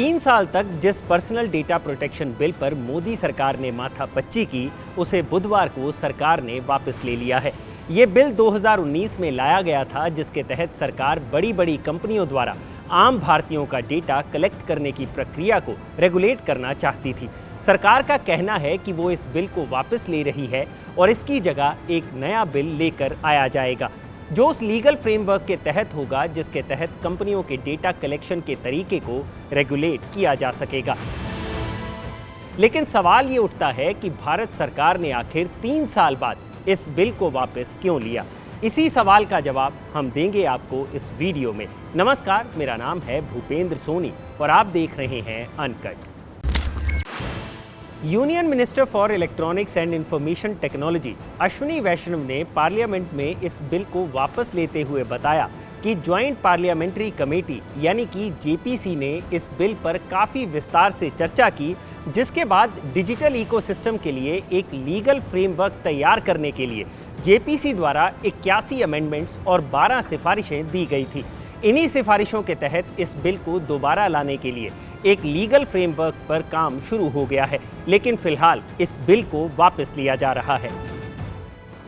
3 साल तक जिस पर्सनल डेटा प्रोटेक्शन बिल पर मोदी सरकार ने माथापच्ची की, उसे बुधवार को सरकार ने वापस ले लिया है। ये बिल 2019 में लाया गया था, जिसके तहत सरकार बड़ी बड़ी कंपनियों द्वारा आम भारतीयों का डेटा कलेक्ट करने की प्रक्रिया को रेगुलेट करना चाहती थी। सरकार का कहना है कि वो इस बिल को वापस ले रही है और इसकी जगह एक नया बिल लेकर आया जाएगा, जो उस लीगल फ्रेमवर्क के तहत होगा जिसके तहत कंपनियों के डेटा कलेक्शन के तरीके को रेगुलेट किया जा सकेगा। लेकिन सवाल ये उठता है कि भारत सरकार ने आखिर 3 साल बाद इस बिल को वापस क्यों लिया। इसी सवाल का जवाब हम देंगे आपको इस वीडियो में। नमस्कार, मेरा नाम है भूपेंद्र सोनी और आप देख रहे हैं uncut. Union minister for electronics and information technology Ashwini Vaishnaw ने पार्लियामेंट में इस बिल को वापस लेते हुए बताया कि ज्वाइंट पार्लियामेंट्री कमेटी यानी कि जेपीसी ने इस बिल पर काफ़ी विस्तार से चर्चा की, जिसके बाद डिजिटल इकोसिस्टम के लिए एक लीगल फ्रेमवर्क तैयार करने के लिए जेपीसी द्वारा 81 अमेंडमेंट्स और 12 सिफारिशें दी गई थी। इन्हीं सिफारिशों के तहत इस बिल को दोबारा लाने के लिए एक लीगल फ्रेमवर्क पर काम शुरू हो गया है, लेकिन फिलहाल इस बिल को वापस लिया जा रहा है।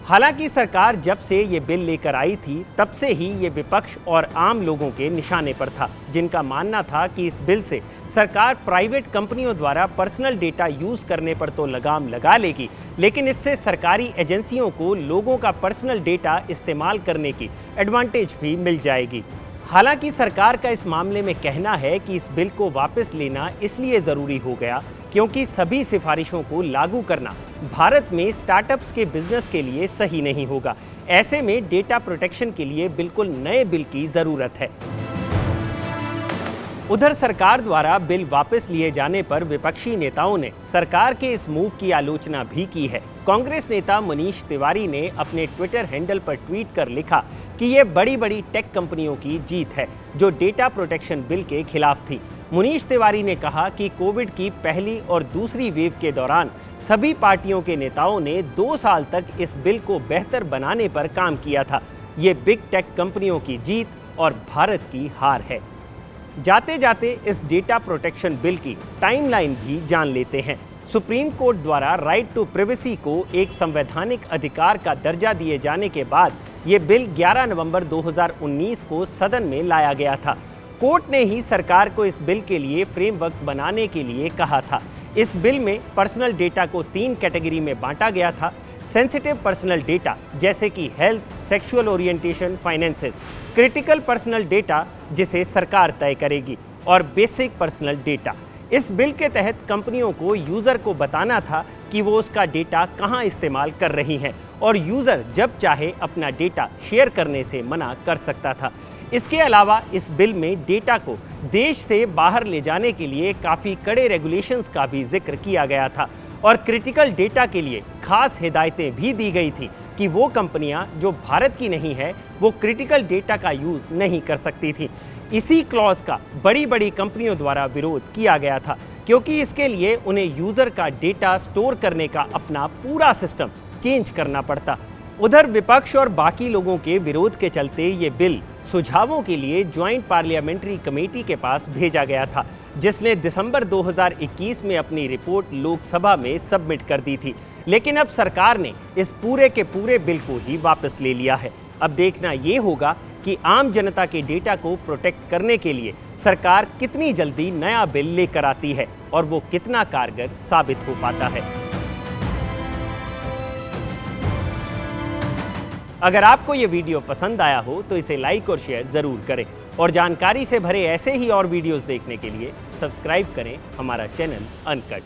हालांकि सरकार जब से ये बिल लेकर आई थी, तब से ही ये विपक्ष और आम लोगों के निशाने पर था, जिनका मानना था कि इस बिल से सरकार प्राइवेट कंपनियों द्वारा पर्सनल डेटा यूज करने पर तो लगाम लगा लेगी, लेकिन इससे सरकारी एजेंसियों को लोगों का पर्सनल डेटा इस्तेमाल करने की एडवांटेज भी मिल जाएगी। हालांकि सरकार का इस मामले में कहना है कि इस बिल को वापस लेना इसलिए ज़रूरी हो गया क्योंकि सभी सिफारिशों को लागू करना भारत में स्टार्टअप्स के बिजनेस के लिए सही नहीं होगा। ऐसे में डेटा प्रोटेक्शन के लिए बिल्कुल नए बिल की ज़रूरत है। उधर सरकार द्वारा बिल वापस लिए जाने पर विपक्षी नेताओं ने सरकार के इस मूव की आलोचना भी की है। कांग्रेस नेता मनीष तिवारी ने अपने ट्विटर हैंडल पर ट्वीट कर लिखा कि ये बड़ी बड़ी टेक कंपनियों की जीत है जो डेटा प्रोटेक्शन बिल के खिलाफ थी। मनीष तिवारी ने कहा कि कोविड की पहली और दूसरी वेव के दौरान सभी पार्टियों के नेताओं ने 2 साल तक इस बिल को बेहतर बनाने पर काम किया था। ये बिग टेक कंपनियों की जीत और भारत की हार है। जाते जाते इस डेटा प्रोटेक्शन बिल की टाइमलाइन भी जान लेते हैं। सुप्रीम कोर्ट द्वारा राइट टू प्राइवेसी को एक संवैधानिक अधिकार का दर्जा दिए जाने के बाद ये बिल 11 नवंबर 2019 को सदन में लाया गया था। कोर्ट ने ही सरकार को इस बिल के लिए फ्रेमवर्क बनाने के लिए कहा था। इस बिल में पर्सनल डेटा को 3 कैटेगरी में बांटा गया था। सेंसिटिव पर्सनल डेटा जैसे कि health, sexual orientation, finances, critical personal data जिसे सरकार तय करेगी, और बेसिक पर्सनल डेटा। इस बिल के तहत कंपनियों को यूज़र को बताना था कि वो उसका डेटा कहां इस्तेमाल कर रही हैं और यूज़र जब चाहे अपना डेटा शेयर करने से मना कर सकता था। इसके अलावा इस बिल में डेटा को देश से बाहर ले जाने के लिए काफ़ी कड़े रेगुलेशंस का भी जिक्र किया गया था और क्रिटिकल डेटा के लिए खास हिदायतें भी दी गई थी कि वो कंपनियां जो भारत की नहीं है वो क्रिटिकल डेटा का यूज़ नहीं कर सकती थी। इसी क्लॉज का बड़ी बड़ी कंपनियों द्वारा विरोध किया गया था क्योंकि इसके लिए उन्हें यूज़र का डेटा स्टोर करने का अपना पूरा सिस्टम चेंज करना पड़ता। उधर विपक्ष और बाकी लोगों के विरोध के चलते ये बिल सुझावों के लिए ज्वाइंट पार्लियामेंट्री कमेटी के पास भेजा गया था, जिसने दिसंबर 2021 में अपनी रिपोर्ट लोकसभा में सबमिट कर दी थी। लेकिन अब सरकार ने इस पूरे के पूरे बिल को ही वापस ले लिया है। अब देखना ये होगा कि आम जनता के डेटा को प्रोटेक्ट करने के लिए सरकार कितनी जल्दी नया बिल लेकर आती है और वो कितना कारगर साबित हो पाता है। अगर आपको ये वीडियो पसंद आया हो तो इसे लाइक और शेयर ज़रूर करें और जानकारी से भरे ऐसे ही और वीडियोस देखने के लिए सब्सक्राइब करें हमारा चैनल अनकट।